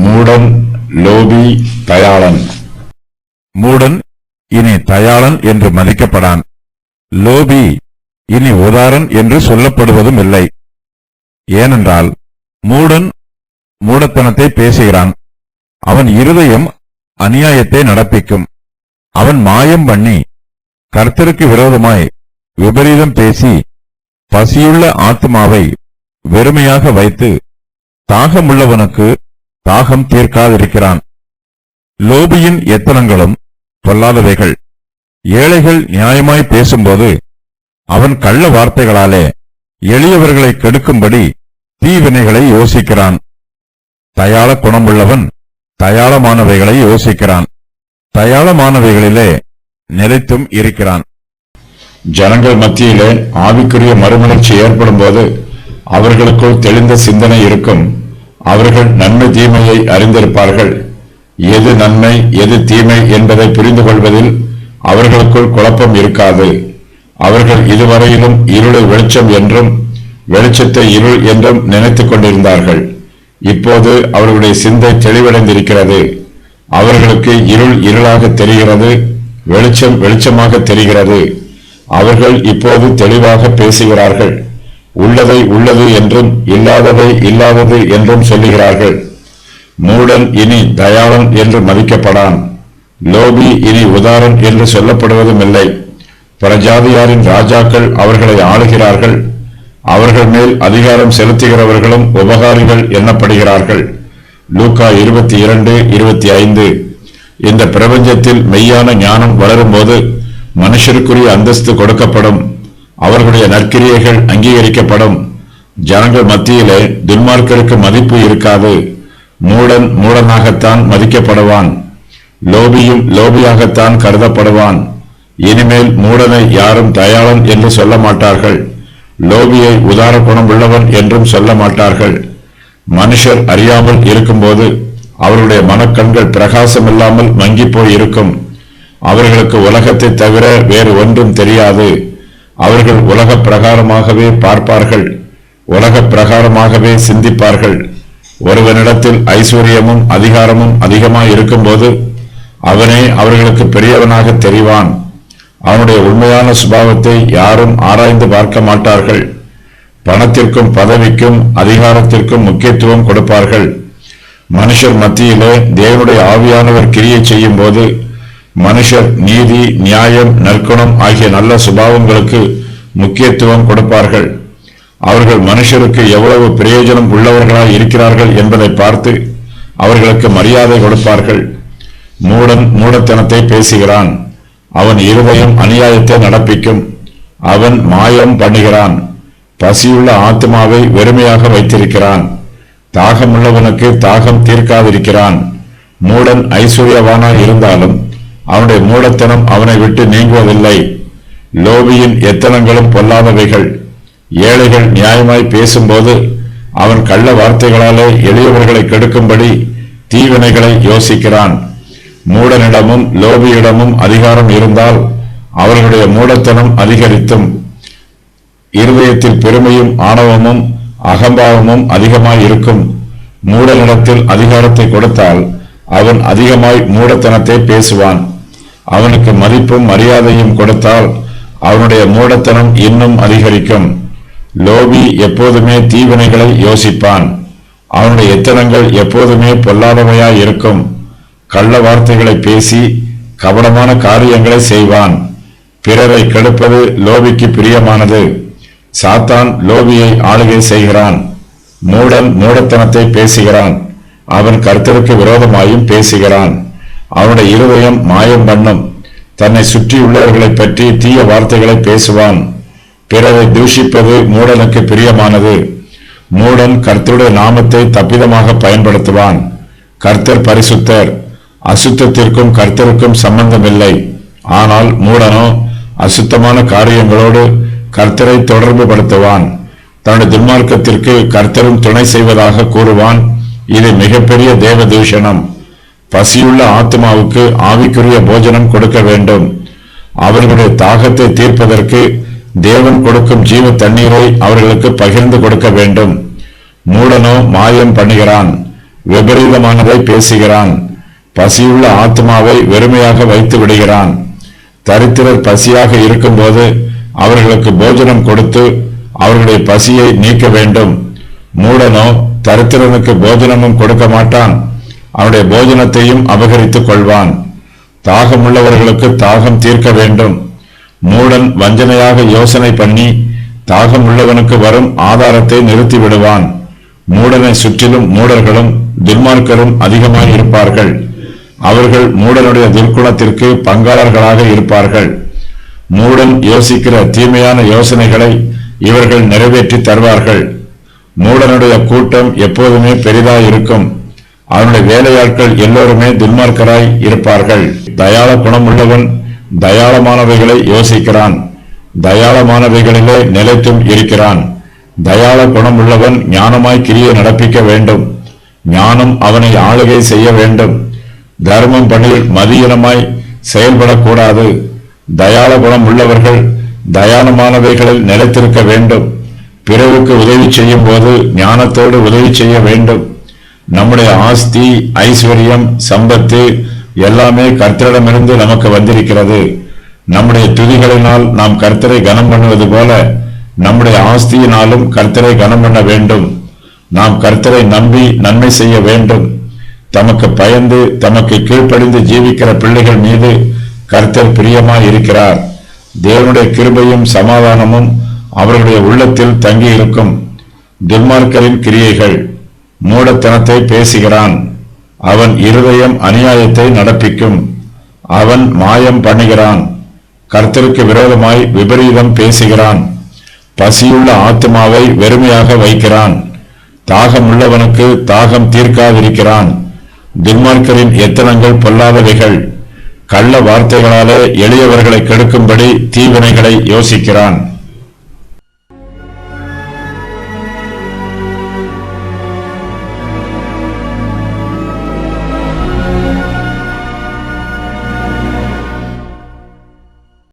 மூடன், லோபி, தயாளன். மூடன் இனி தயாளன் என்று மதிக்கப்படான். லோபி இனி உதாரன் என்று சொல்லப்படுவதும் இல்லை. ஏனென்றால் மூடன் மூடத்தனத்தை பேசுகிறான். அவன் இருதயம் அநியாயத்தை நடப்பிக்கும். அவன் மாயம் பண்ணி கர்த்தருக்கு விரோதமாய் விபரீதம் பேசி பசியுள்ள ஆத்மாவை வெறுமையாக வைத்து தாகமுள்ளவனுக்கு தாகம் தீர்க்காதிருக்கிறான். லோபியின் எத்தனங்களும் பொல்லாதவைகள். ஏழைகள் நியாயமாய் பேசும்போது அவன் கள்ள வார்த்தைகளாலே எளியவர்களை கெடுக்கும்படி தீவினைகளை யோசிக்கிறான். தயாள குணமுள்ளவன் தயாளமானவைகளை யோசிக்கிறான். தயாளமானவைகளிலே நிலைத்தும் இருக்கிறான். ஜனங்கள் மத்தியிலே ஆவிக்குரிய மறுமலர்ச்சி ஏற்படும் போது அவர்களுக்குள் தெளிந்த சிந்தனை இருக்கும். அவர்கள் நன்மை தீமையை அறிந்திருப்பார்கள். எது நன்மை எது தீமை என்பதை புரிந்து கொள்வதில் அவர்களுக்குள் குழப்பம் இருக்காது. அவர்கள் இதுவரையிலும் இருளை வெளிச்சம் என்றும் வெளிச்சத்தை இருள் என்றும் நினைத்துக் கொண்டிருந்தார்கள். இப்போது அவர்களுடைய சிந்தை தெளிவடைந்திருக்கிறது. அவர்களுக்கு இருள் இருளாக தெரிகிறது, வெளிச்சம் வெளிச்சமாக தெரிகிறது. அவர்கள் இப்போது தெளிவாக பேசுகிறார்கள். உள்ளதை உள்ளது என்றும் இல்லாததை இல்லாதது என்றும் சொல்லுகிறார்கள். மூடன் இனி தயாளன் என்று மதிக்கப்படான். லோபி இனி உதாரன் என்று சொல்லப்படுவதும் இல்லை. பிரஜாதியாரின் ராஜாக்கள் அவர்களை ஆளுகிறார்கள். அவர்கள் மேல் அதிகாரம் செலுத்துகிறவர்களும் உபகாரிகள் எண்ணப்படுகிறார்கள். லூக்கா 22:25. இந்த பிரபஞ்சத்தில் மெய்யான ஞானம் வளரும்போது மனுஷருக்குரிய அந்தஸ்து கொடுக்கப்படும். அவர்களுடைய நற்கிரியைகள் அங்கீகரிக்கப்படும். ஜனங்கள் மத்தியிலே துன்மார்க்கருக்கு மதிப்பு இருக்காது. மூடன் மூடனாகத்தான் மதிக்கப்படுவான். லோபியும் லோபியாகத்தான் கருதப்படுவான். இனிமேல் மூடனை யாரும் தயாளன் என்று சொல்ல மாட்டார்கள். லோபியை உதார குணம் உள்ளவன் என்றும் சொல்ல மாட்டார்கள். மனுஷர் அறியாமல் இருக்கும்போது அவருடைய மனக்கண்கள் பிரகாசமில்லாமல் மங்கி போய் இருக்கும். அவர்களுக்கு உலகத்தை தவிர வேறு ஒன்றும் தெரியாது. அவர்கள் உலக பிரகாரமாகவே பார்ப்பார்கள், உலக பிரகாரமாகவே சிந்திப்பார்கள். ஒருவனிடத்தில் ஐஸ்வர்யமும் அதிகாரமும் அதிகமாய் இருக்கும்போது அவனே அவர்களுக்கு பெரியவனாக தெரிவான். அவனுடைய உண்மையான சுபாவத்தை யாரும் ஆராய்ந்து பார்க்க மாட்டார்கள். பணத்திற்கும் பதவிக்கும் அதிகாரத்திற்கும் முக்கியத்துவம் கொடுப்பார்கள். மனுஷர் மத்தியிலே தேவனுடைய ஆவியானவர் கிரியை செய்யும் போது மனுஷர் நீதி, நியாயம், நற்குணம் ஆகிய நல்ல சுபாவங்களுக்கு முக்கியத்துவம் கொடுப்பார்கள். அவர்கள் மனுஷருக்கு எவ்வளவு பிரயோஜனம் உள்ளவர்களாய் இருக்கிறார்கள் என்பதை பார்த்து அவர்களுக்கு மரியாதை கொடுப்பார்கள். மூடன் மூடத்தனத்தை பேசுகிறான். அவன் இருதயம் அநியாயத்தை நடப்பிக்கும். அவன் மாயம் பண்ணுகிறான். பசியுள்ள ஆத்மாவை வெறுமையாக வைத்திருக்கிறான். தாகமுள்ளவனுக்கு தாகம் தீர்க்காதிருக்கிறான். மூடன் ஐஸ்வர்யவானாய் இருந்தாலும் அவனுடைய மூடத்தனம் அவனை விட்டு நீங்குவதில்லை. லோபியின் எத்தனங்களும் பொல்லாதவைகள். ஏழைகள் நியாயமாய் பேசும்போது அவன் கள்ள வார்த்தைகளாலே எளியவர்களை கெடுக்கும்படி தீவினைகளை யோசிக்கிறான். மூடனிடமும் லோபியிடமும் அதிகாரம் இருந்தால் அவர்களுடைய மூடத்தனம் அதிகரித்தும் இருதயத்தில் பெருமையும் ஆணவமும் அகம்பாவமும் அதிகமாய் இருக்கும். மூடனிடத்தில் அதிகாரத்தை கொடுத்தால் அவன் அதிகமாய் மூடத்தனத்தை பேசுவான். அவனுக்கு மதிப்பும் மரியாதையும் கொடுத்தால் அவனுடைய மூடத்தனம் இன்னும் அதிகரிக்கும். லோபி எப்போதுமே தீவினைகளை யோசிப்பான். அவனுடைய எத்தனங்கள் எப்போதுமே பொல்லாதவையாய் இருக்கும். கள்ள வார்த்தைகளை பேசி கபடமான காரியங்களை செய்வான். பிறரை கெடுப்பது லோபிக்கு பிரியமானது. சாத்தான் லோபியை ஆளுகை செய்கிறான். மூடன் மூடத்தனத்தை பேசுகிறான். அவன் கர்த்தருக்கு விரோதமாயும் பேசுகிறான். அவனுடைய இருதயம் மாயம் பண்ணும். தன்னை சுற்றியுள்ளவர்களை பற்றி தீய வார்த்தைகளை பேசுவான். பிறரை தூஷிப்பது மூடனுக்கு பிரியமானது. மூடன் கர்த்தருடைய நாமத்தை தப்பிதமாக பயன்படுத்துவான். கர்த்தர் பரிசுத்தர். அசுத்தத்திற்கும் கர்த்தருக்கும் சம்பந்தமில்லை. ஆனால் மூடனோ அசுத்தமான காரியங்களோடு கர்த்தரை தொடர்பு படுத்துவான். தன்னுடைய துன்மார்க்கத்திற்கு கர்த்தரும் துணை செய்வதாக கூறுவான். இது மிகப்பெரிய தேவ தூஷணம். பசியுள்ள ஆத்மாவுக்கு ஆவிக்குரிய போஜனம் கொடுக்க வேண்டும். அவர்களுடைய தாகத்தை தீர்ப்பதற்கு தேவன் கொடுக்கும் ஜீவ தண்ணீரை அவர்களுக்கு பகிர்ந்து கொடுக்க வேண்டும். மூடனோ மாயம் பண்ணுகிறான். விபரீதமானதை பேசுகிறான். பசியுள்ள ஆத்மாவை வெறுமையாக வைத்து விடுகிறான். தரித்திரர் பசியாக இருக்கும்போது அவர்களுக்கு போஜனம் கொடுத்து அவர்களுடைய பசியை நீக்க வேண்டும். மூடனோ தரித்திரனுக்கு போஜனமும் கொடுக்க மாட்டான், அவனுடைய போஜனத்தையும் அபகரித்துக் கொள்வான். தாகமுள்ளவர்களுக்கு தாகம் தீர்க்க வேண்டும். மூடன் வஞ்சனையாக யோசனை பண்ணி தாகம் உள்ளவனுக்கு வரும் ஆதாரத்தை நிறுத்தி விடுவான். மூடனை சுற்றிலும் மூடர்களும் துன்மார்க்கரும் அதிகமாய் இருப்பார்கள். அவர்கள் மூடனுடைய துர்க்குணத்திற்கு பங்காளர்களாக இருப்பார்கள். மூடன் யோசிக்கிற தீமையான யோசனைகளை இவர்கள் நிறைவேற்றி தருவார்கள். மூடனுடைய கூட்டம் எப்போதுமே பெரிதாய் இருக்கும். அவனுடைய வேலையாட்கள் எல்லோருமே துன்மார்க்கராய் இருப்பார்கள். தயாள குணமுள்ளவன் தயாளமானவைகளை யோசிக்கிறான், தயாளமானவைகளிலே நிலைத்தும் இருக்கிறான். தயாள குணமுள்ளவன் ஞானமாய் கிரியை நடப்பிக்க வேண்டும். ஞானம் அவனை ஆளுகை செய்ய வேண்டும். தர்மம் பணியில் மதியீனமாய் செயல்படக்கூடாது. தயாள குணம் உள்ளவர்கள் தயாளமானவைகளில் நிலைத்திருக்க வேண்டும். பிறருக்கு உதவி செய்யும் போது ஞானத்தோடு உதவி செய்ய வேண்டும். நம்முடைய ஆஸ்தி, ஐஸ்வர்யம், சம்பத்து எல்லாமே கர்த்தரிடமிருந்து நமக்கு வந்திருக்கிறது. நம்முடைய துதிகளினால் நாம் கர்த்தரை கனம் பண்ணுவது போல நம்முடைய ஆஸ்தியினாலும் கர்த்தரை கனம் பண்ண வேண்டும். நாம் கர்த்தரை நம்பி நன்மை செய்ய வேண்டும். தமக்கு பயந்து தமக்கு கீழ்ப்படிந்து ஜீவிக்கிற பிள்ளைகள் மீது கர்த்தர் பிரியமாய் இருக்கிறார். தேவனுடைய கிருபையும் சமாதானமும் அவர்களுடைய உள்ளத்தில் தங்கி இருக்கும். துன்மார்க்கரின் கிரியைகள். மூடத்தனத்தை பேசுகிறான். அவன் இருதயம் அநியாயத்தை நடப்பிக்கும். அவன் மாயம் பண்ணுகிறான். கர்த்தருக்கு விரோதமாய் விபரீதம் பேசுகிறான். பசியுள்ள ஆத்மாவை வெறுமையாக வைக்கிறான். தாகம் உள்ளவனுக்கு தாகம் தீர்க்காதிருக்கிறான். துன்மார்க்கரின் எத்தனங்கள் பொல்லாதவைகள். கள்ள வார்த்தைகளாலே எளியவர்களை கெடுக்கும்படி தீவினைகளை யோசிக்கிறான்.